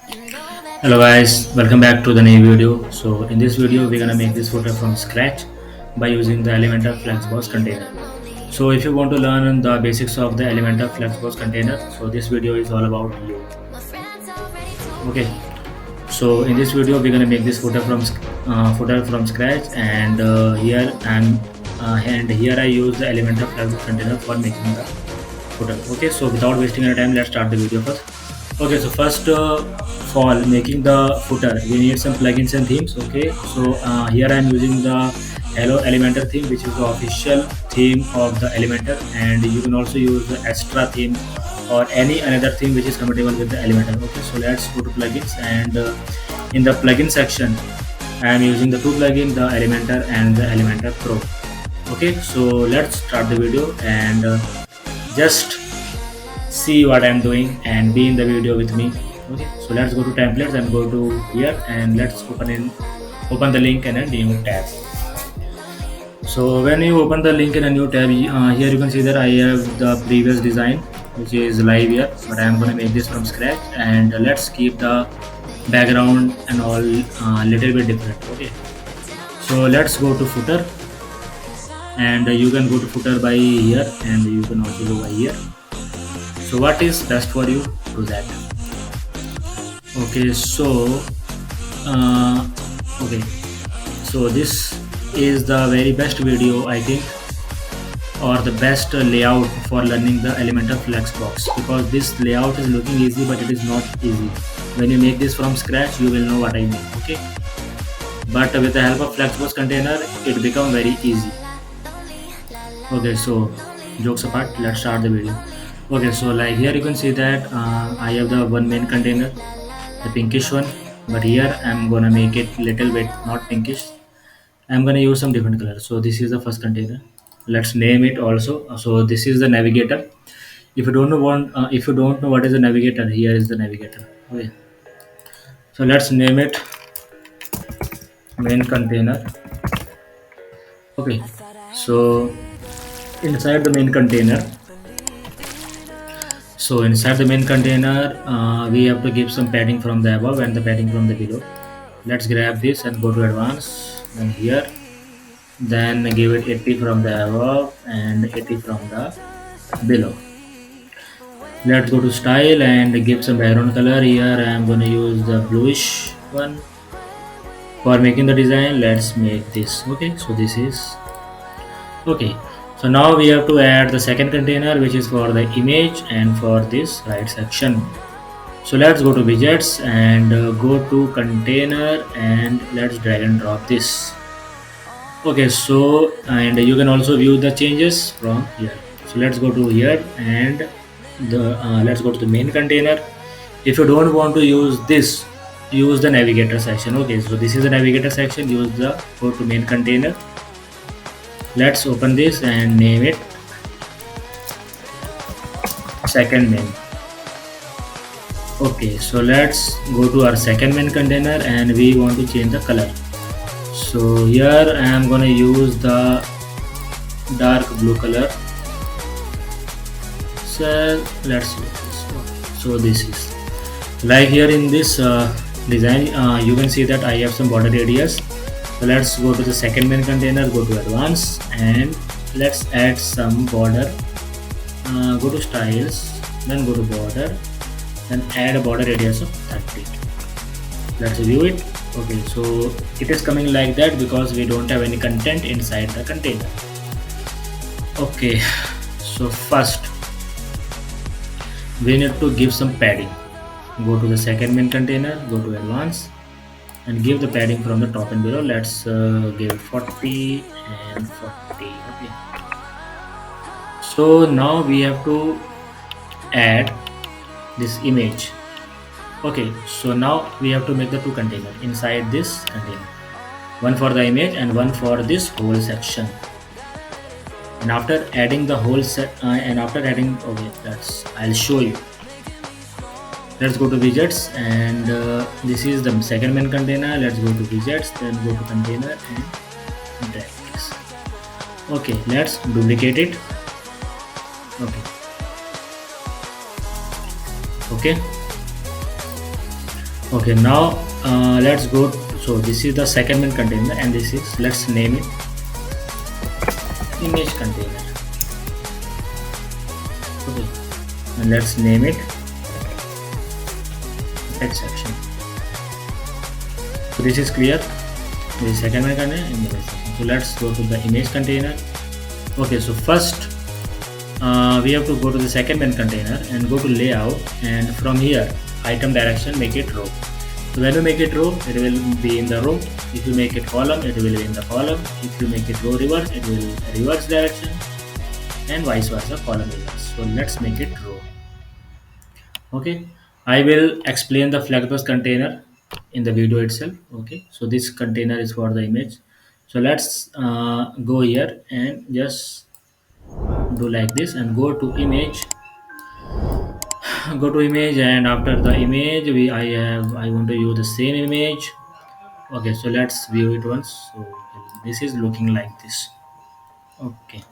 Hello guys, welcome back to the new video. So in this video we're gonna make this footer from scratch by using the Elementor Flexbox container. So if you want to learn the basics of the Elementor Flexbox container, so this video is all about you. Okay, so in this video we're gonna make this footer from scratch, and here I use the Elementor Flexbox container for making the footer. Okay, so without wasting any time, let's start the video first. Okay, so first for making the footer we need some plugins and themes. Okay, so here I am using the Hello Elementor theme, which is the official theme of the Elementor, and you can also use the extra theme or any another theme which is compatible with the Elementor. Okay, so let's go to plugins, and in the plugin section I am using the two plugins, the Elementor and the Elementor Pro. Okay, so let's start the video, and just see what I'm doing and be in the video with me. Okay, so let's go to templates and go to here, and let's open the link in a new tab. So when you open the link in a new tab, here you can see that I have the previous design which is live here, but I'm gonna make this from scratch, and let's keep the background and all little bit different. Okay, so let's go to footer, and you can go to footer by here, and you can also go by here. So what is best for you, do that. Okay, so uh, okay, so this is the very best video I think, or the best layout for learning the Elementor Flexbox, because this layout is looking easy but it is not easy. When you make this from scratch you will know what I mean. Okay, but with the help of Flexbox container it become very easy. Okay, so jokes apart, let's start the video. Okay, so like here you can see that I have the one main container, the pinkish one, but here I'm gonna make it little bit not pinkish. I'm gonna use some different color. So this is the first container. Let's name it also. So this is the navigator. If you don't know what is the navigator, here is the navigator. Okay, so let's name it main container. Okay, so inside the main container inside the main container, we have to give some padding from the above and the padding from the below. Let's grab this and go to advanced, and here then give it 80 from the above and 80 from the below. Let's go to style and give some background color. Here I am going to use the bluish one for making the design. Let's make this. Okay, so this is okay. So now we have to add the second container, which is for the image and for this right section. So let's go to widgets and go to container, and let's drag and drop this. Okay, so and you can also view the changes from here. So let's go to here, and let's go to the main container. If you don't want to use this, use the navigator section. Okay, so this is the navigator section. Use the go to main container. Let's open this and name it second main. Okay, so let's go to our second main container, and we want to change the color. So here I am gonna use the dark blue color. So let's do this. So this is like here in this design, you can see that I have some border radius. So let's go to the second main container, go to advanced, and let's add some border. Go to styles, then go to border, then add a border radius of 30. Let's view it. Okay, so it is coming like that because we don't have any content inside the container. Okay, so first we need to give some padding. Go to the second main container, go to advanced, and give the padding from the top and below. Let's give 40 and 40. Okay, so now we have to add this image. Okay, so now we have to make the two container inside this container, one for the image and one for this whole section. And after adding the whole set and after adding, okay, that's I'll show you. Let's go to widgets, and this is the second main container. Let's go to widgets, then go to container and drag this. Okay, let's duplicate it. Okay, Okay, now let's go. So this is the second main container, and this is, let's name it image container. Okay, and let's name it text section. So this is clear. The second main container and image section. So let's go to the image container. Okay, so first we have to go to the second main container and go to layout, and from here item direction make it row. So when you make it row, it will be in the row. If you make it column, it will be in the column. If you make it row reverse, it will reverse direction, and vice versa, column reverse. So let's make it row. Okay, I will explain the Flexbox container in the video itself. Okay, so this container is for the image. So let's go here and just do like this and go to image. Go to image, and after the image I want to use the same image. Okay, so let's view it once. So this is looking like this. Okay,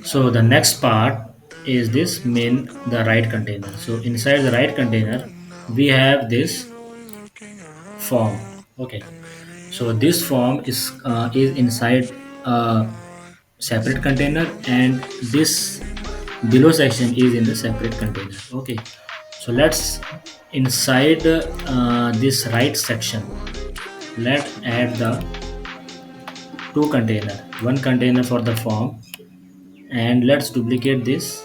so the next part is this main, the right container. So inside the right container we have this form. Okay, so this form is inside a separate container, and this below section is in the separate container. Okay, so let's inside this right section, let's add the two container, one container for the form, and let's duplicate this.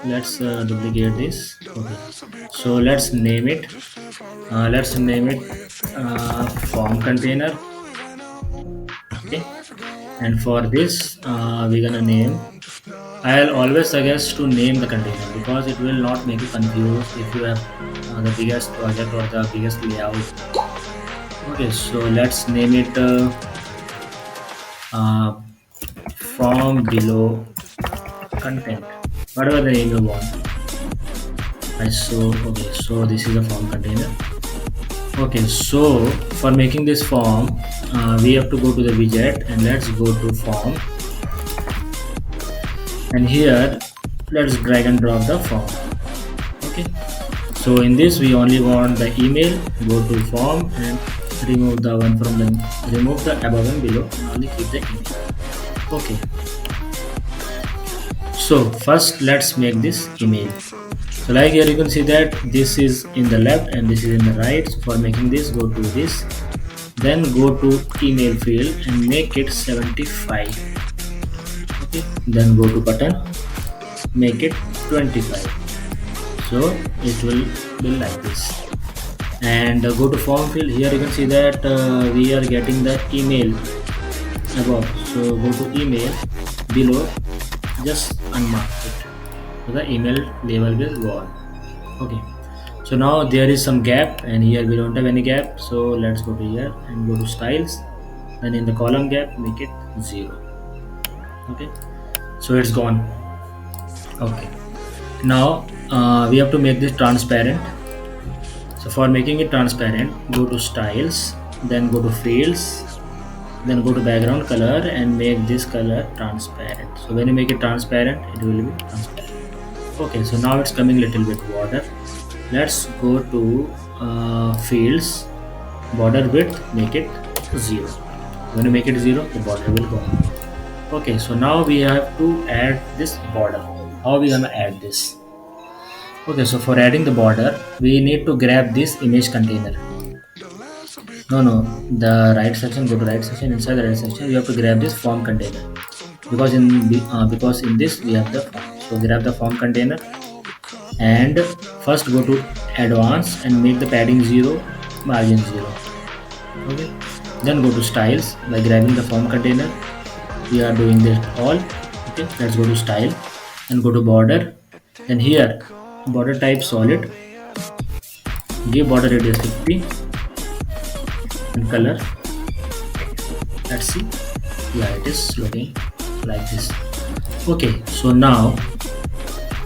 Let's duplicate this. Okay, so let's name it form container. Okay, and for this we're gonna name, I'll always suggest to name the container because it will not make you confused if you have the biggest project or the biggest layout. Okay, so let's name it uh, from below content, whatever the name you want. I so okay, so this is a form container. Okay, so for making this form, we have to go to the widget, and let's go to form, and here let's drag and drop the form. Okay, so in this we only want the email. Go to form and remove the one from the, remove the above and below, and only keep the email. Okay, so first let's make this email. So like here you can see that this is in the left and this is in the right. So for making this, go to this, then go to email field and make it 75. Okay, then go to button, make it 25. So it will be like this, and go to form field. Here you can see that we are getting the email above. So go to email, below just unmark it, so the email label will go on. Okay, so now there is some gap, and here we don't have any gap. So let's go to here and go to styles, then in the column gap make it 0. Okay, so it's gone. Okay, now we have to make this transparent. So for making it transparent, go to styles, then go to fields, then go to background color and make this color transparent. So when you make it transparent, it will be transparent. Okay, so now it's coming little bit border. Let's go to fields, border width, make it 0. When you make it 0, the border will go on. Okay, so now we have to add this border. How are we gonna add this? Okay, so for adding the border, we need to grab this image container. No, the right section, go to right section. Inside the right section, you have to grab this form container, because in this we have the form. So grab the form container, and first go to advanced and make the padding 0, margin 0. Okay, then go to styles by grabbing the form container. We are doing this all. Okay, let's go to style and go to border, and here border type solid, give border radius 50 and color, let's see, yeah, it is looking like this. Okay, so now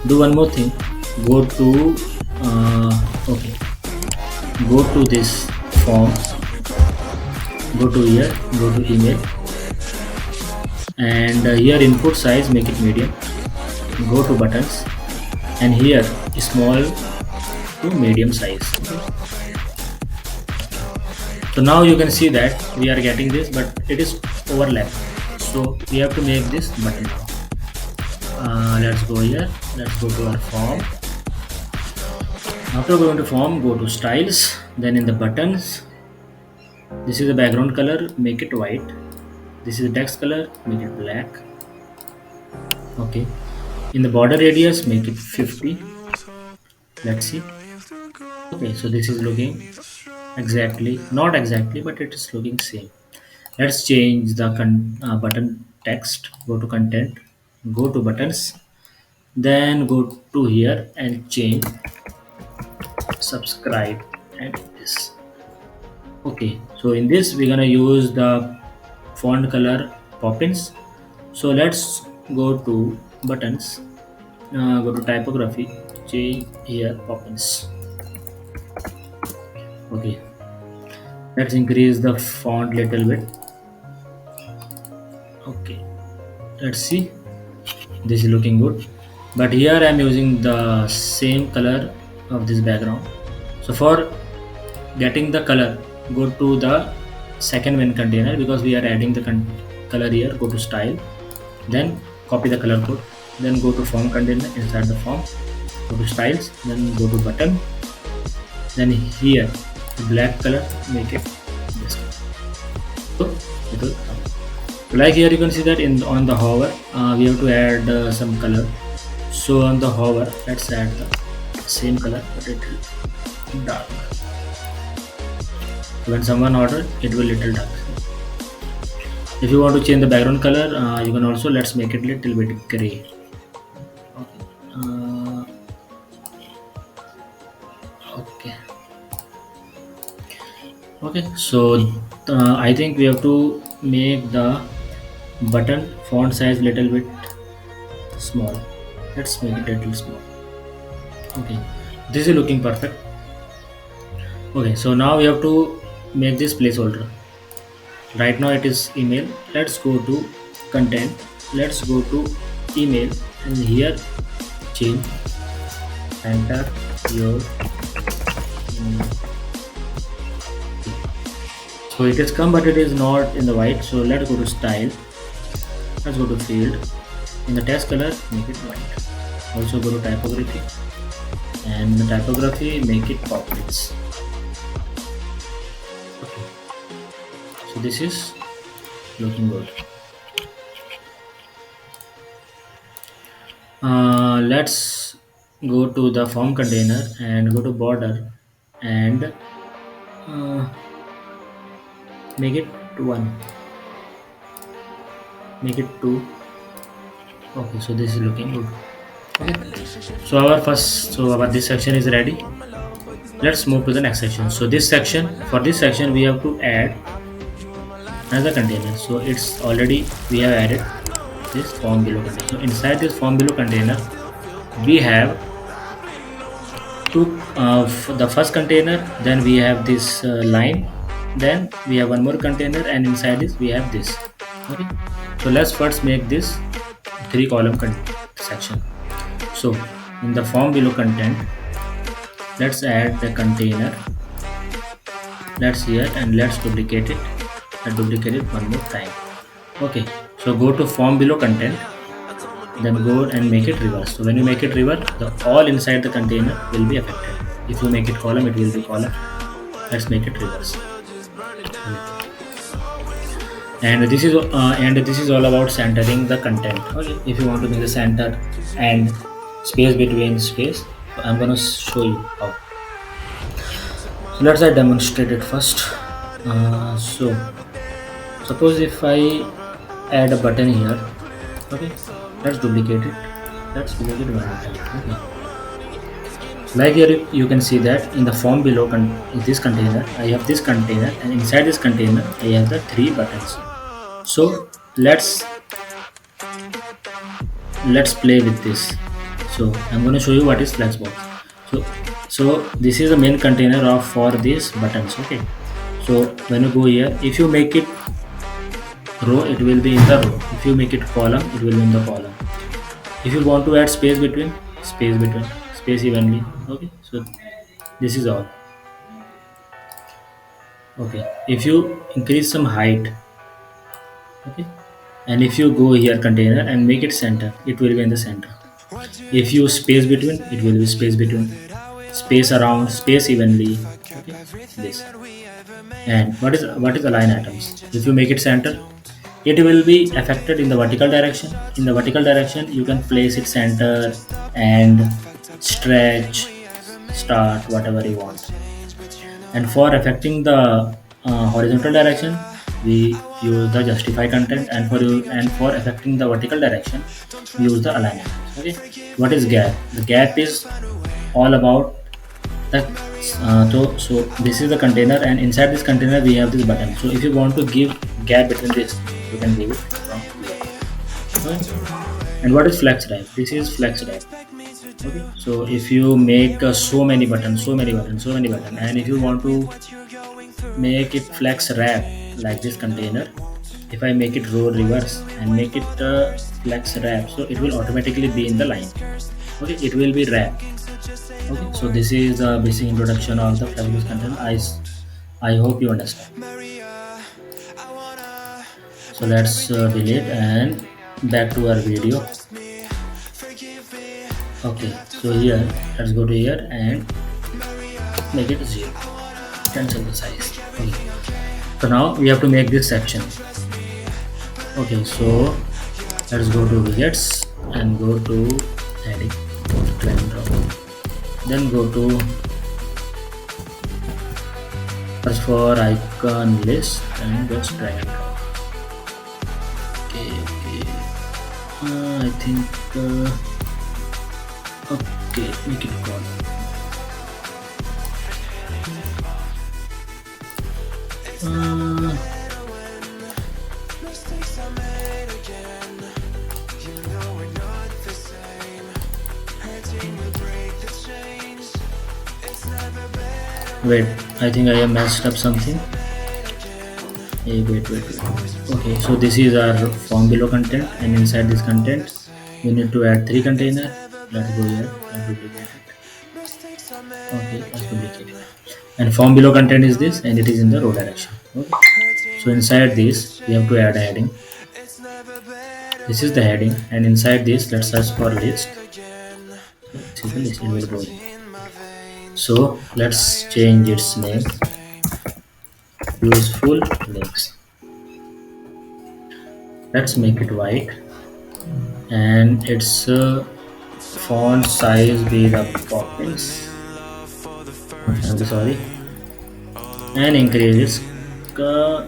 do one more thing, go to okay, go to this form, go to here, go to email, and here input size make it medium, go to buttons, and here small to medium size. So now you can see that we are getting this, but it is overlap. So we have to make this button now. Let's go here. Let's go to our form. After going to form, go to styles. Then in the buttons, this is the background color. Make it white. This is the text color. Make it black. Okay. In the border radius, make it 50. Let's see. Okay, so this is looking exactly, not exactly, but it is looking same. Let's change the button text. Go to content, go to buttons, then go to here and change subscribe and this. Okay, so in this we're gonna use the font color Poppins. So let's go to buttons, go to typography, change here Poppins. Okay, let's increase the font little bit. Okay, let's see, this is looking good, but here I'm using the same color of this background. So for getting the color, go to the second main container, because we are adding the color here. Go to style, then copy the color code, then go to form container. Inside the form, go to styles, then go to button, then here the black color, make it this color. So it will come. So like here you can see that in on the hover we have to add some color. So on the hover, let's add the same color, but it will dark. So when someone order, it will little dark. If you want to change the background color, you can also, let's make it little bit gray. Okay. Okay. Okay. So I think we have to make the button font size little bit small. Let's make it little small. Okay. This is looking perfect. Okay. So now we have to make this placeholder. Right now it is email. Let's go to content. Let's go to email, and here change, enter your email. So it has come, but it is not in the white. So let's go to style. Let's go to field. In the text color, make it white. Also go to typography, and in the typography, make it poppins. Okay. So this is looking good. Let's go to the form container and go to border and make it 1, make it 2. Okay, so this is looking good. Okay, so our this section is ready. Let's move to the next section. So this section, for this section we have to add another container. So it's already, we have added this form below container. So inside this form below container we have the first container, then we have this line, then we have one more container, and inside this we have this. Okay, so let's first make this 3 column section. So in the form below content, let's add the container. Let's here and let's duplicate it and duplicate it one more time. Okay, so go to form below content, then go and make it reverse. So when you make it reverse, the all inside the container will be affected. If you make it column, it will be column. Let's make it reverse. And this is all about centering the content. Okay, if you want to make the center and space between space, so I'm gonna show you how. So let's demonstrate it first. So suppose if I add a button here, okay, let's duplicate it. Let's duplicate it one more time. Okay. Like here you can see that in the form below in this container, I have this container, and inside this container I have the 3 buttons. So let's play with this. So I'm going to show you what is Flexbox. So this is the main container of for these buttons. Okay, so when you go here, if you make it row, it will be in the row. If you make it column, it will be in the column. If you want to add space between, space evenly. Okay, so this is all. Okay, if you increase some height, okay, and if you go here container and make it center, it will be in the center. If you space between, it will be space between, space around, space evenly. Okay, this. And what is align atoms? If you make it center, it will be affected in the vertical direction. In the vertical direction you can place it center and stretch, start whatever you want. And for affecting the horizontal direction, we use the justify content, and for affecting the vertical direction we use the align atoms. Okay, what is gap? The gap is all about that. So this is the container, and inside this container we have this button. So if you want to give gap between this, you can give it from here. Okay. And what is flex wrap? This is flex wrap. Okay, so if you make so many buttons, and if you want to make it flex wrap like this container, if I make it row reverse and make it flex wrap, so it will automatically be in the line. Okay, it will be wrap. Okay, so this is the basic introduction of the Flexbox content. I hope you understand. So let's delete and back to our video. Okay, so here let's go to here and make it 0. Cancel the size. Okay. So now we have to make this section. Okay, so let's go to widgets and go to heading, drag and drop. Then go to search for icon list and just drag and drop. Okay. I think okay, make it call. Wait, I think I have messed up something. Hey, wait. Okay, so this is our form below content, and inside this content we need to add 3 container. Let's go here and duplicate it. Okay, let's duplicate it. And form below content is this, and it is in the row direction. Okay, so inside this we have to add a heading. This is the heading, and inside this let's search for list. This is the list, it will go in. So let's change its name, useful links. Let's make it white, and its font size be the poppins. I'm sorry, and increase its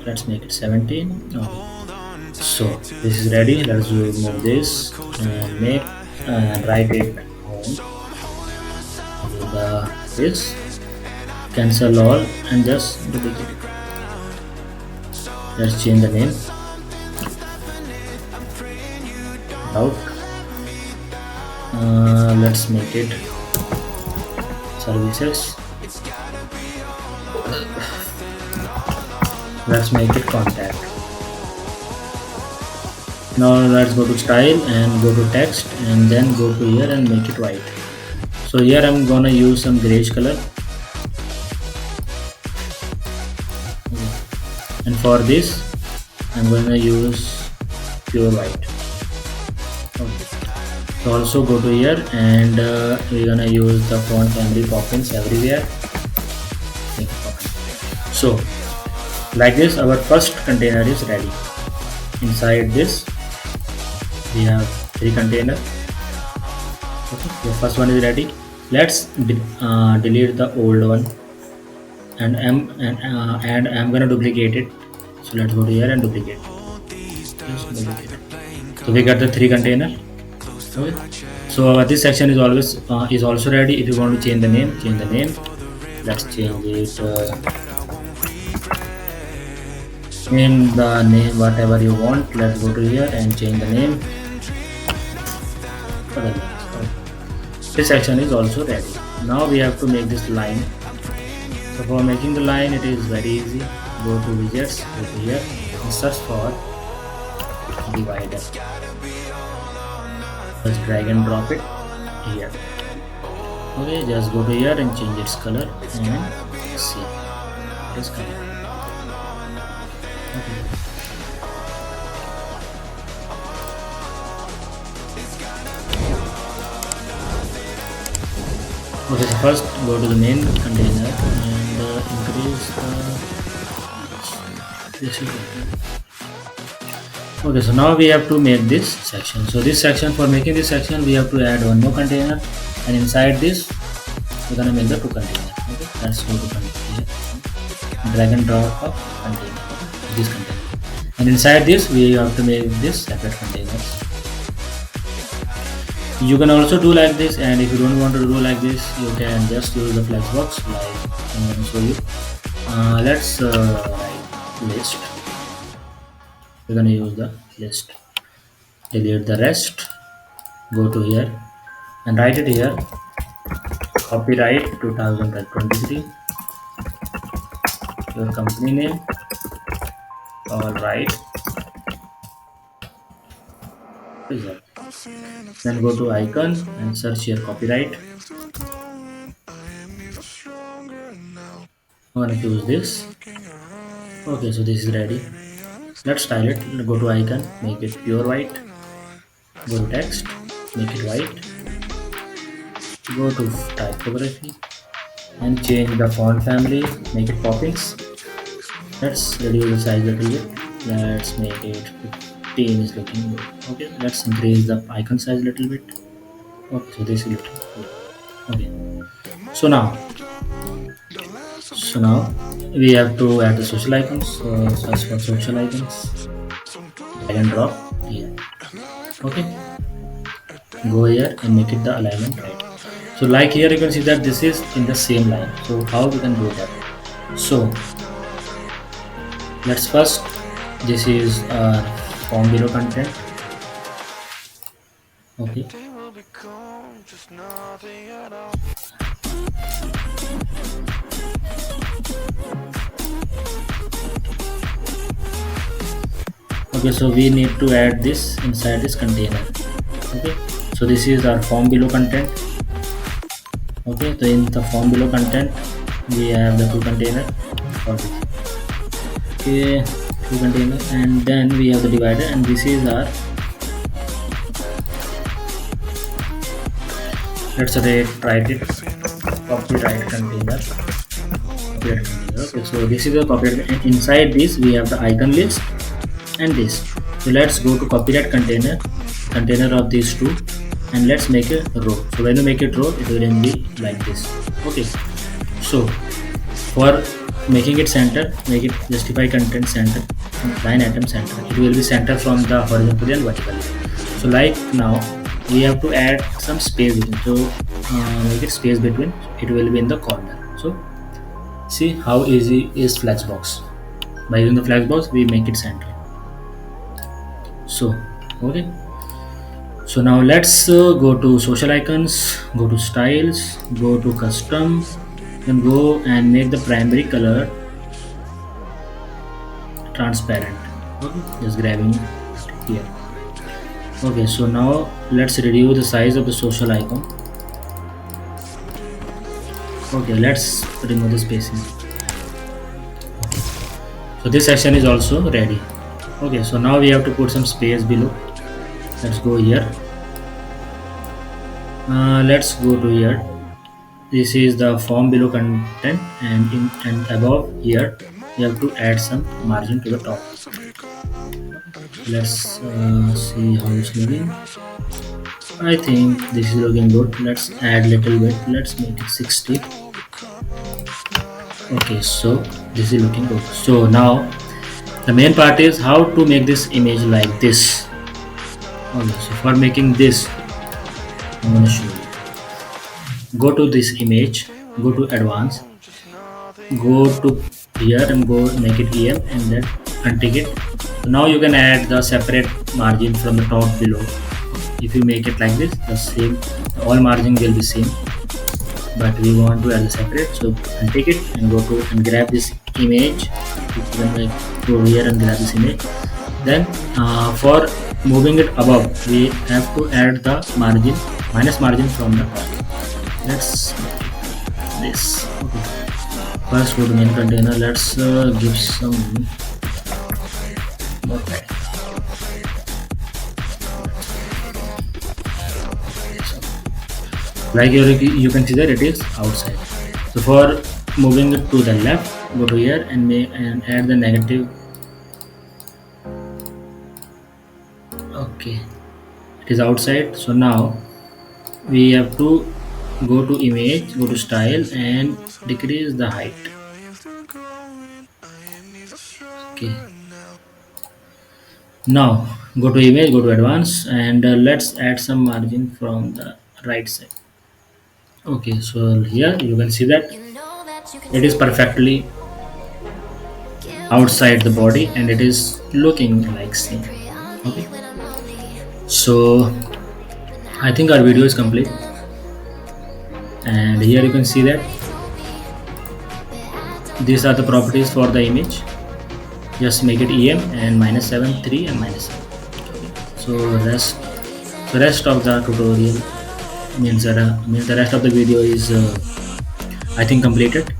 let's make it 17. Okay. So this is ready. Let's remove this and make and write it home. This, cancel all and just duplicate it. Let's change the name out. Let's make it services. Let's make it contact. Now let's go to style and go to text, and then go to here and make it white. So here I'm gonna use some grayish color, and for this I'm gonna use pure white. Okay. So also go to here, and we're gonna use the font family poppins everywhere. So like this, our first container is ready. Inside this we have 3 container. Okay, the first one is ready. Let's delete the old one, and I'm gonna duplicate it. So let's go to here and duplicate. So we got the 3 container. Okay. So this section is always is also ready. If you want to change the name, change the name. Let's change it. Name the name whatever you want. Let's go to here and change the name. This section is also ready. Now we have to make this line. So for making the line, it is very easy. Go to widgets, go to here and search for divider. Just drag and drop it here. Okay, just go to here and change its color and see it is color. Okay. Okay, so first go to the main container and increase this is okay. So now we have to make this section. So this section, for making this section, we have to add one more container, and inside this we're gonna make the two container. Okay, let's go to container, drag and drop a container, this container, and inside this we have to make this separate containers. You can also do like this, and if you don't want to do like this, you can just use the flexbox like I'm going to show you. Let's write list. We're going to use the list. Delete the rest. Go to here and write it here. Copyright 2023. Your company name. All right. Then go to icon and search here copyright. I'm going to choose this. Okay, so this is ready. Let's style it. Go to icon, make it pure white. Go to text, make it white. Go to typography and change the font family, make it poppins. Let's reduce the size a little bit. Let's make it 15 is looking good. Okay, let's increase the icon size a little bit. Okay, so this is looking good. Okay, so now we have to add the social icons. So search for social icons, drag and drop here. Okay, go here and make it the alignment right. So like here you can see that this is in the same line. So how we can do that? So let's first, this is our form below content. Okay, okay, so we need to add this inside this container. Okay, so this is our form below content. Okay, so in the form below content we have the two container for this. Okay, two container, and then we have the divider, and this is our, let's write it copyright container. Okay, so this is the copyright, and inside this we have the icon list and this. So let's go to copyright container of these two, and let's make a row. So when you make it row, it will be like this. Okay, so for making it center, make it justify content center, line item center. It will be center from the horizontally and vertically. So like now we have to add some space between. So make it space between. It will be in the corner. So see how easy is Flexbox. By using the Flexbox, we make it center. So okay. So now let's go to social icons, go to styles, go to custom, then go and make the primary color transparent. Okay, just grabbing here. Okay, so now let's reduce the size of the social icon. Okay, let's remove the spacing. Okay. So this section is also ready. Okay, so now we have to put some space below. Let's go here. Let's go to here. This is the form below content, and in and above here we have to add some margin to the top. Let's see how it's looking. I think this is looking good. Let's add little bit. Let's make it 60. Okay, so this is looking good. So now the main part is how to make this image like this. Okay, so for making this, I'm going to show you. Go to this image, go to advanced, go to here and go make it EM, and then untick it. So now you can add the separate margin from the top below. If you make it like this, the same, all margin will be same, but we want to add the separate. So untick it and go to and grab this image. You can go here and grab this image. Then for moving it above, we have to add the margin, minus margin from the top. Let's this. Okay. First go to main container. Let's give some more time. Like you can see that it is outside. So for moving it to the left, go to here and add the negative. Okay, it is outside. So now we have to go to image, go to style and decrease the height. Okay, now go to image, go to advanced and let's add some margin from the right side. Okay, so here you can see that it is perfectly outside the body and it is looking like same. Okay, so I think our video is complete and here you can see that these are the properties for the image. Just make it em and -7 3 and -7. So rest of the tutorial means the rest of the video is I think completed.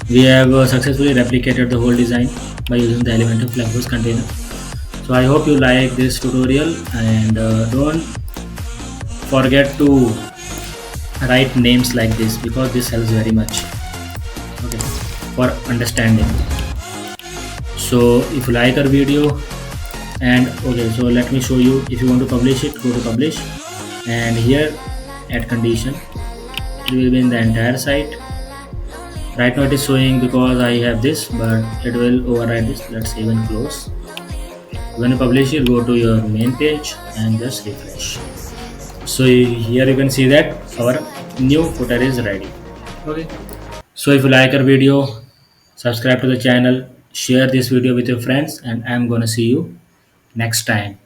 We have successfully replicated the whole design by using the Elementor Flexbox container. So I hope you like this tutorial and don't forget to write names like this because this helps very much, okay, for understanding. So if you like our video and okay, so let me show you. If you want to publish it, go to publish and here add condition. It will be in the entire site. Right now it is showing because I have this, but it will override this. Let's save and close. When you publish it, go to your main page and just refresh. So here you can see that our new footer is ready. Okay, so if you like our video, subscribe to the channel, share this video with your friends, and I'm gonna see you next time.